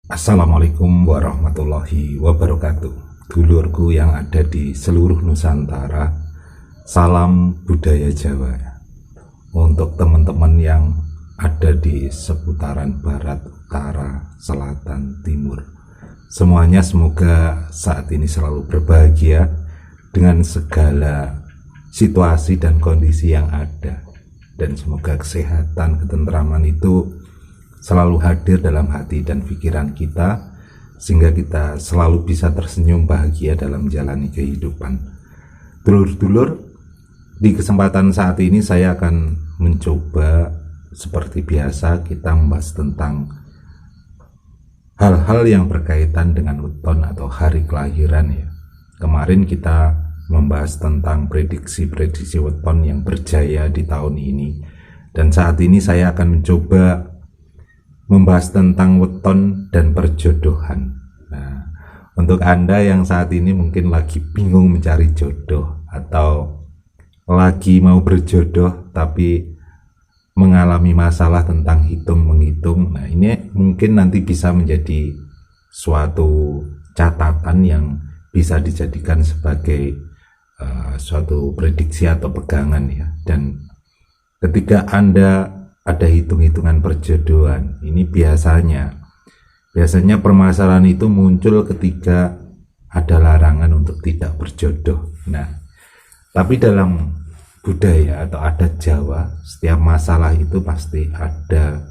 Assalamualaikum warahmatullahi wabarakatuh. Dulurku yang ada di seluruh Nusantara, salam budaya Jawa. Untuk teman-teman yang ada di seputaran barat, utara, selatan, timur, semuanya semoga saat ini selalu berbahagia dengan segala situasi dan kondisi yang ada. Dan semoga kesehatan, ketentraman itu selalu hadir dalam hati dan pikiran kita, sehingga kita selalu bisa tersenyum bahagia dalam menjalani kehidupan. Dulur-dulur, di kesempatan saat ini saya akan mencoba seperti biasa kita membahas tentang hal-hal yang berkaitan dengan weton atau hari kelahiran ya. Kemarin kita membahas tentang prediksi-prediksi weton yang berjaya di tahun ini, dan saat ini saya akan mencoba membahas tentang weton dan perjodohan. Nah, untuk Anda yang saat ini mungkin lagi bingung mencari jodoh atau lagi mau berjodoh tapi mengalami masalah tentang hitung-menghitung, nah ini mungkin nanti bisa menjadi suatu catatan yang bisa dijadikan sebagai suatu prediksi atau pegangan ya. Dan ketika Anda ada hitung-hitungan perjodohan, ini biasanya permasalahan itu muncul ketika ada larangan untuk tidak berjodoh. Nah, tapi dalam budaya atau adat Jawa, setiap masalah itu pasti ada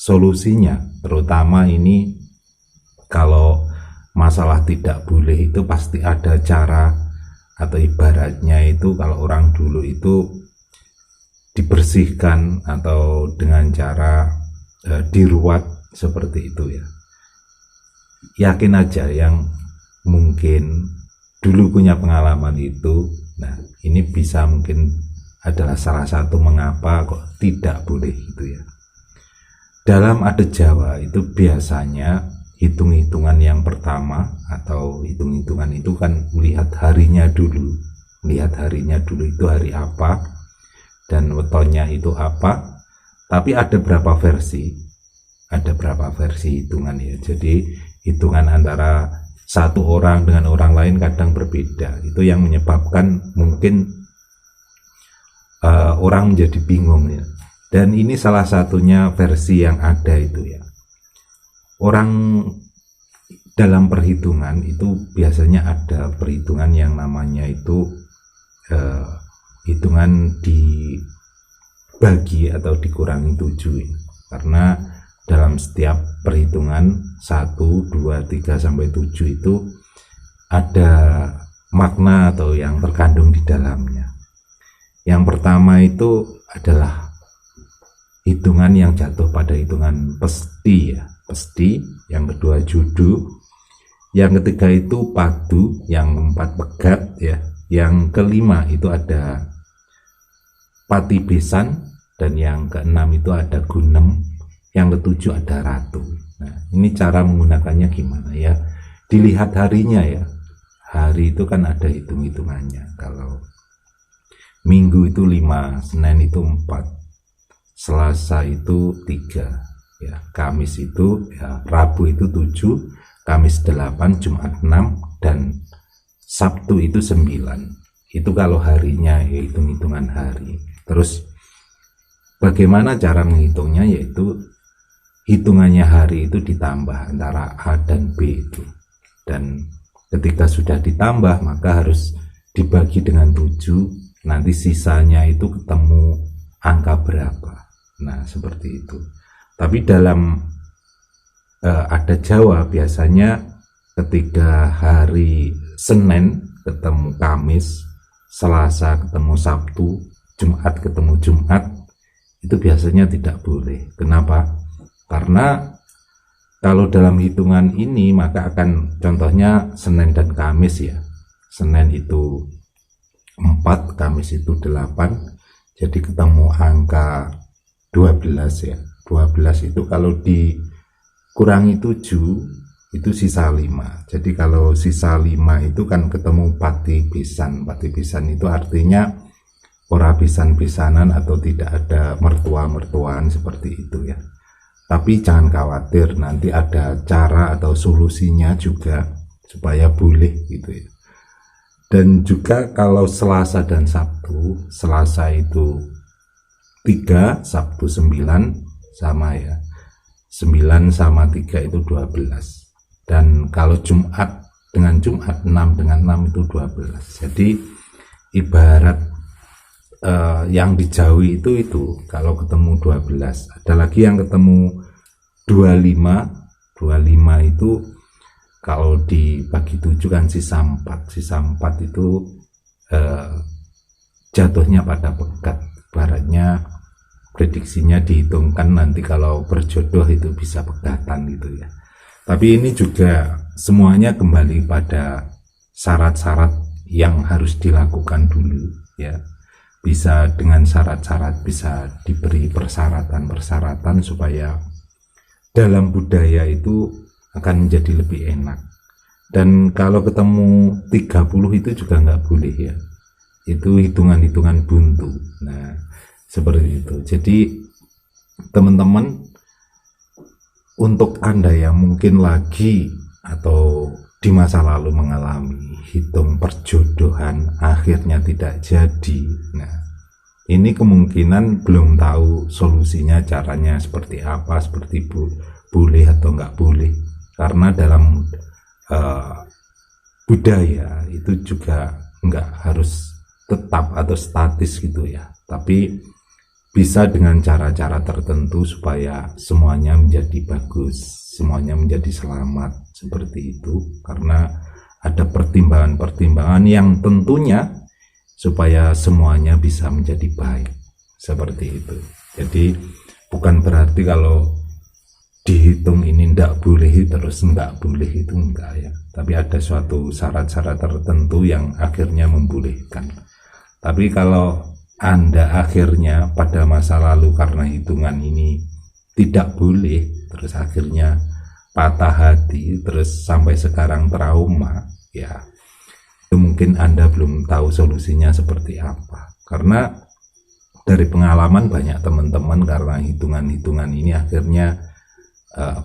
solusinya. Terutama ini kalau masalah tidak boleh itu pasti ada cara, atau ibaratnya itu kalau orang dulu itu dibersihkan atau dengan cara diruat seperti itu ya. Yakin aja yang mungkin dulu punya pengalaman itu, nah ini bisa mungkin adalah salah satu mengapa kok tidak boleh gitu ya. Dalam adat Jawa itu biasanya hitung-hitungan yang pertama atau hitung-hitungan itu kan melihat harinya dulu. Melihat harinya dulu itu hari apa dan wetonnya itu apa. Tapi ada berapa versi hitungan ya. Jadi hitungan antara satu orang dengan orang lain kadang berbeda. Itu yang menyebabkan mungkin orang menjadi bingung ya. Dan ini salah satunya versi yang ada itu ya. Orang dalam perhitungan itu biasanya ada perhitungan yang namanya itu hitungan dibagi atau dikurangi 7 ya. Karena dalam setiap perhitungan 1, 2, 3 sampai 7 itu ada makna atau yang terkandung di dalamnya. Yang pertama itu adalah hitungan yang jatuh pada hitungan pesti ya, pesti. Yang kedua judu, yang ketiga itu padu, yang keempat pegat ya, yang kelima itu ada pati besan, dan yang keenam itu ada gunem, yang ketujuh ada ratu. Nah, ini cara menggunakannya gimana ya? Dilihat harinya ya. Hari itu kan ada hitung-hitungannya. Kalau Minggu itu 5, Senin itu 4, Selasa itu 3, ya, Kamis itu ya, Rabu itu 7, Kamis 8, Jumat 6, dan Sabtu itu 9. Itu kalau harinya ya, hitung-hitungan hari. Terus bagaimana cara menghitungnya, yaitu hitungannya hari itu ditambah antara A dan B itu. Dan ketika sudah ditambah maka harus dibagi dengan 7, nanti sisanya itu ketemu angka berapa. Nah seperti itu. Tapi dalam adat Jawa biasanya ketika hari Senin ketemu Kamis, Selasa ketemu Sabtu, Jumat ketemu Jumat, itu biasanya tidak boleh. Kenapa? Karena kalau dalam hitungan ini maka akan contohnya Senin dan Kamis ya. Senin itu 4, Kamis itu 8, jadi ketemu angka 12 ya. 12 itu kalau dikurangi 7 itu sisa 5. Jadi kalau sisa 5 itu kan ketemu pati pisan. Pati pisan itu artinya ora pisan-pisanan atau tidak ada mertua-mertuaan seperti itu ya. Tapi jangan khawatir, nanti ada cara atau solusinya juga supaya boleh gitu ya. Dan juga kalau Selasa dan Sabtu, Selasa itu 3, Sabtu 9, sama ya, 9 sama 3 itu 12. Dan kalau Jumat dengan Jumat, 6 dengan 6 itu 12. Jadi ibarat yang di Jawi itu kalau ketemu 12, ada lagi yang ketemu 25 itu kalau dibagi 7 kan sisa 4 itu jatuhnya pada pekat. Ibaratnya prediksinya dihitungkan nanti kalau berjodoh itu bisa pegatan gitu ya. Tapi ini juga semuanya kembali pada syarat-syarat yang harus dilakukan dulu ya. Bisa dengan syarat-syarat, bisa diberi persyaratan-persyaratan supaya dalam budaya itu akan menjadi lebih enak. Dan kalau ketemu 30 itu juga nggak boleh ya, itu hitungan-hitungan buntu. Nah seperti itu. Jadi teman-teman, untuk Anda yang mungkin lagi atau di masa lalu mengalami hitung perjodohan akhirnya tidak jadi, nah ini kemungkinan belum tahu solusinya, caranya seperti apa, seperti boleh atau nggak boleh. Karena dalam budaya itu juga nggak harus tetap atau statis gitu ya, tapi bisa dengan cara-cara tertentu supaya semuanya menjadi bagus, semuanya menjadi selamat, seperti itu. Karena ada pertimbangan-pertimbangan yang tentunya supaya semuanya bisa menjadi baik, seperti itu. Jadi bukan berarti kalau dihitung ini ndak boleh terus nggak boleh, itu enggak ya, tapi ada suatu syarat-syarat tertentu yang akhirnya membolehkan. Tapi kalau Anda akhirnya pada masa lalu karena hitungan ini tidak boleh, terus akhirnya patah hati, terus sampai sekarang trauma, ya itu mungkin Anda belum tahu solusinya seperti apa. Karena dari pengalaman banyak teman-teman karena hitungan-hitungan ini akhirnya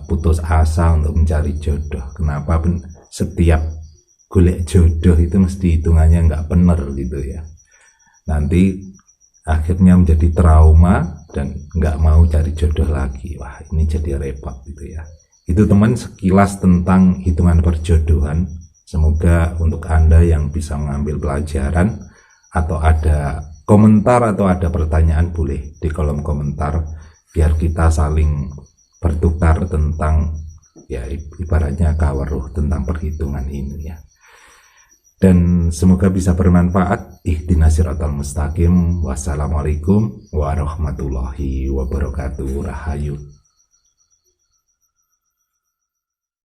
putus asa untuk mencari jodoh. Kenapa? Setiap golek jodoh itu mesti hitungannya nggak bener gitu ya. Nanti akhirnya menjadi trauma dan nggak mau cari jodoh lagi. Wah, ini jadi repot gitu ya. Itu teman sekilas tentang hitungan perjodohan. Semoga untuk Anda yang bisa mengambil pelajaran, atau ada komentar atau ada pertanyaan boleh di kolom komentar, biar kita saling bertukar tentang ya ibaratnya kawaruh tentang perhitungan ini ya. Dan semoga bisa bermanfaat. Ihdinas siratal mustaqim. Wassalamualaikum warahmatullahi wabarakatuh. Rahayu.